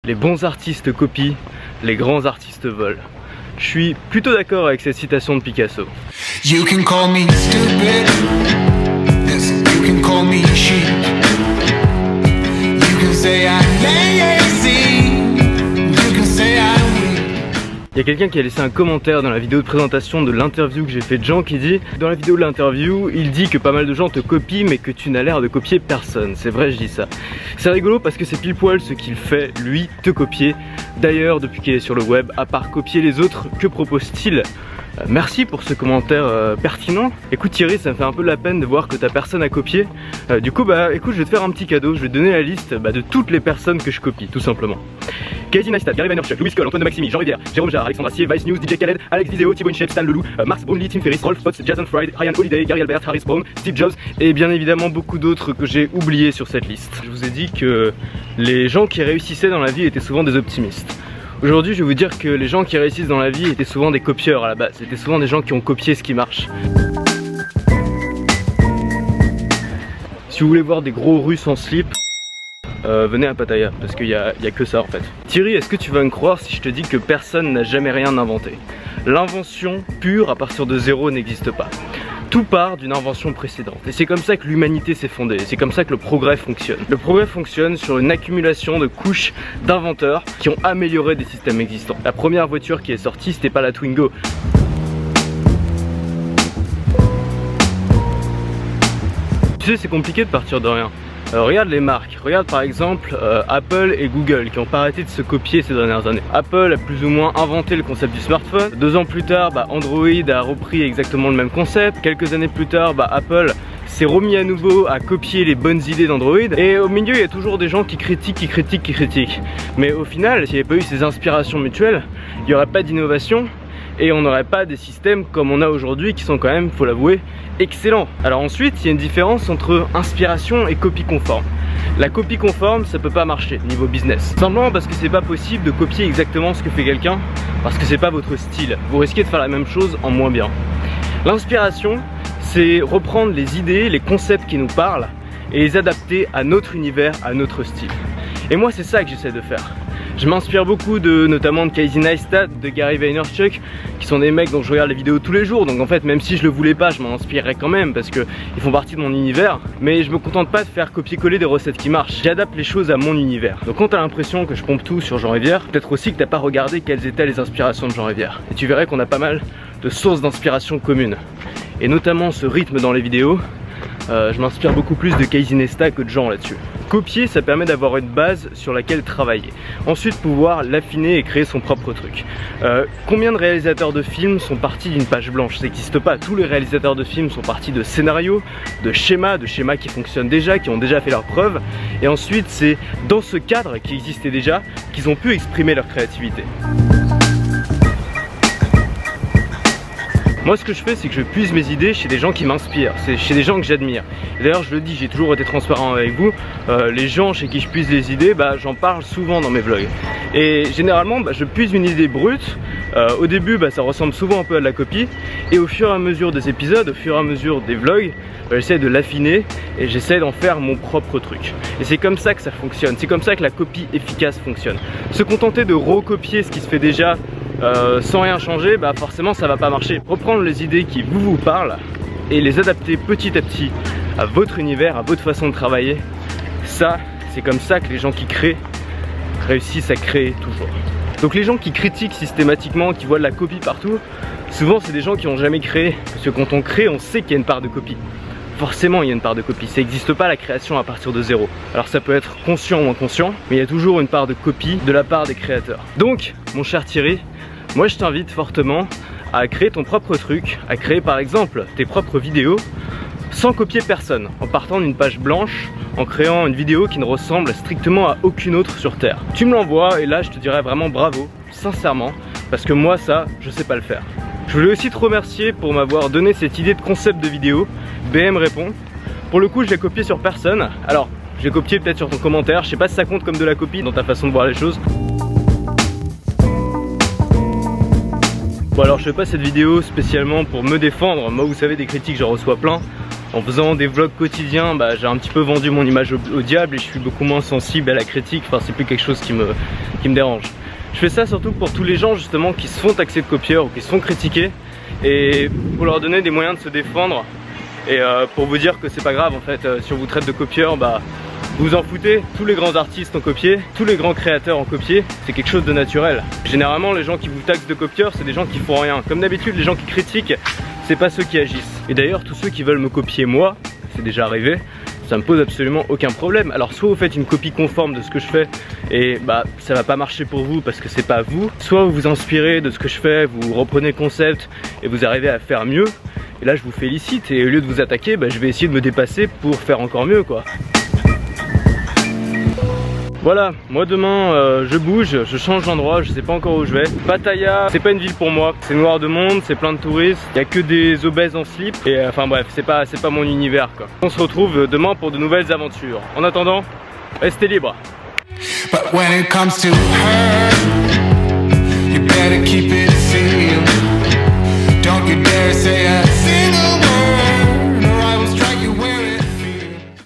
Les bons artistes copient, les grands artistes volent. Je suis plutôt d'accord avec cette citation de Picasso. You can call me stupid. Yes, you can call me cheap. You can say I'm lazy. You can say I'm weak. Il y a quelqu'un qui a laissé un commentaire dans la vidéo de présentation de l'interview que j'ai fait de Jean qui dit: dans la vidéo de l'interview, il dit que pas mal de gens te copient mais que tu n'as l'air de copier personne. C'est vrai, je dis ça. C'est rigolo parce que c'est pile poil ce qu'il fait, lui, te copier. D'ailleurs, depuis qu'il est sur le web, à part copier les autres, que propose-t-il? Merci pour ce commentaire pertinent. Écoute Thierry, ça me fait un peu la peine de voir que t'as personne à copier. Du coup, écoute, je vais te faire un petit cadeau. Je vais te donner la liste de toutes les personnes que je copie, tout simplement. Casey Neistat, Gary Vaynerchuk, Louis Skoll, Antoine de Maximi, Jean Rivière, Jérôme Jarre, Alexandre Astier, Vice News, DJ Khaled, Alex Vizeo, Thibaut Inchep, Stan Leloup, Max Brownlee, Tim Ferriss, Rolf Potts, Jason Fried, Ryan Holiday, Gary Albert, Harry Brown, Steve Jobs et bien évidemment beaucoup d'autres que j'ai oubliés sur cette liste. Je vous ai dit que les gens qui réussissaient dans la vie étaient souvent des optimistes. Aujourd'hui, je vais vous dire que les gens qui réussissent dans la vie étaient souvent des copieurs à la base. C'était souvent des gens qui ont copié ce qui marche. Si vous voulez voir des gros Russes en slip, venez à Pattaya, parce qu'il y a que ça en fait. Thierry, est-ce que tu vas me croire si je te dis que personne n'a jamais rien inventé? L'invention pure à partir de zéro n'existe pas. Tout part d'une invention précédente. Et c'est comme ça que l'humanité s'est fondée. C'est comme ça que le progrès fonctionne. Le progrès fonctionne sur une accumulation de couches d'inventeurs qui ont amélioré des systèmes existants. La première voiture qui est sortie, c'était pas la Twingo. Tu sais, c'est compliqué de partir de rien. Regarde les marques, regarde par exemple Apple et Google qui n'ont pas arrêté de se copier ces dernières années. Apple a plus ou moins inventé le concept du smartphone. 2 ans plus tard, Android a repris exactement le même concept. Quelques années plus tard, Apple s'est remis à nouveau à copier les bonnes idées d'Android. Et au milieu, il y a toujours des gens qui critiquent. Mais au final, s'il n'y avait pas eu ces inspirations mutuelles, il n'y aurait pas d'innovation. Et on n'aurait pas des systèmes comme on a aujourd'hui qui sont quand même, faut l'avouer, excellents. Alors ensuite, il y a une différence entre inspiration et copie conforme. La copie conforme, ça peut pas marcher niveau business. Simplement parce que c'est pas possible de copier exactement ce que fait quelqu'un, parce que c'est pas votre style. Vous risquez de faire la même chose en moins bien. L'inspiration, c'est reprendre les idées, les concepts qui nous parlent et les adapter à notre univers, à notre style. Et moi, c'est ça que j'essaie de faire. Je m'inspire beaucoup notamment de Casey Neistat, de Gary Vaynerchuk, qui sont des mecs dont je regarde les vidéos tous les jours. Donc en fait, même si je le voulais pas, je m'en inspirerais quand même parce qu'ils font partie de mon univers. Mais je me contente pas de faire copier-coller des recettes qui marchent. J'adapte les choses à mon univers. Donc quand t'as l'impression que je pompe tout sur Jean Rivière, peut-être aussi que t'as pas regardé quelles étaient les inspirations de Jean Rivière. Et tu verrais qu'on a pas mal de sources d'inspiration communes. Et notamment ce rythme dans les vidéos. Je m'inspire beaucoup plus de Casey Neistat que de Jean là-dessus. Copier, ça permet d'avoir une base sur laquelle travailler. Ensuite, pouvoir l'affiner et créer son propre truc. Combien de réalisateurs de films sont partis d'une page blanche? Ça n'existe pas. Tous les réalisateurs de films sont partis de scénarios, de schémas qui fonctionnent déjà, qui ont déjà fait leurs preuves. Et ensuite, c'est dans ce cadre qui existait déjà qu'ils ont pu exprimer leur créativité. Moi, ce que je fais, c'est que je puise mes idées chez des gens qui m'inspirent, c'est chez des gens que j'admire. D'ailleurs, je le dis, j'ai toujours été transparent avec vous. Les gens chez qui je puise les idées, j'en parle souvent dans mes vlogs. Et généralement, je puise une idée brute. Au début, ça ressemble souvent un peu à de la copie. Et au fur et à mesure des épisodes, au fur et à mesure des vlogs, j'essaie de l'affiner et j'essaie d'en faire mon propre truc. Et c'est comme ça que ça fonctionne. C'est comme ça que la copie efficace fonctionne. Se contenter de recopier ce qui se fait déjà sans rien changer, forcément ça va pas marcher. Reprendre les idées qui vous parlent et les adapter petit à petit à votre univers, à votre façon de travailler, ça, c'est comme ça que les gens qui créent réussissent à créer toujours. Donc les gens qui critiquent systématiquement, qui voient de la copie partout, souvent c'est des gens qui n'ont jamais créé. Parce que quand on crée, on sait qu'il y a une part de copie. Forcément il y a une part de copie, ça n'existe pas la création à partir de zéro. Alors ça peut être conscient ou inconscient, mais il y a toujours une part de copie de la part des créateurs. Donc mon cher Thierry, moi je t'invite fortement à créer ton propre truc, à créer par exemple tes propres vidéos sans copier personne, en partant d'une page blanche, en créant une vidéo qui ne ressemble strictement à aucune autre sur Terre. Tu me l'envoies et là je te dirais vraiment bravo, sincèrement, parce que moi ça, je sais pas le faire. Je voulais aussi te remercier pour m'avoir donné cette idée de concept de vidéo. BM répond. Pour le coup, je l'ai copié sur personne. Alors, j'ai copié peut-être sur ton commentaire. Je sais pas si ça compte comme de la copie dans ta façon de voir les choses. Bon alors, je fais pas cette vidéo spécialement pour me défendre. Moi, vous savez, des critiques, j'en reçois plein. en faisant des vlogs quotidiens, bah, j'ai un petit peu vendu mon image au diable et je suis beaucoup moins sensible à la critique. Enfin, c'est plus quelque chose qui me dérange. Je fais ça surtout pour tous les gens justement qui se font taxer de copieurs ou qui se font critiquer, et pour leur donner des moyens de se défendre, et pour vous dire que c'est pas grave en fait. Si on vous traite de copieur, bah vous en foutez. Tous les grands artistes ont copié, tous les grands créateurs ont copié, c'est quelque chose de naturel. Généralement les gens qui vous taxent de copieur, c'est des gens qui font rien. Comme d'habitude, les gens qui critiquent, c'est pas ceux qui agissent. Et d'ailleurs tous ceux qui veulent me copier moi, c'est déjà arrivé, ça me pose absolument aucun problème. Alors soit vous faites une copie conforme de ce que je fais et bah ça va pas marcher pour vous parce que c'est pas vous, soit vous vous inspirez de ce que je fais, vous reprenez le concept et vous arrivez à faire mieux, et là je vous félicite, et au lieu de vous attaquer, bah, je vais essayer de me dépasser pour faire encore mieux quoi. Voilà, moi demain je bouge, je change d'endroit, je sais pas encore où je vais. Pattaya, c'est pas une ville pour moi, c'est noir de monde, c'est plein de touristes, il y a que des obèses en slip, et enfin bref, c'est pas mon univers quoi. On se retrouve demain pour de nouvelles aventures. En attendant, restez libres. But when it comes to her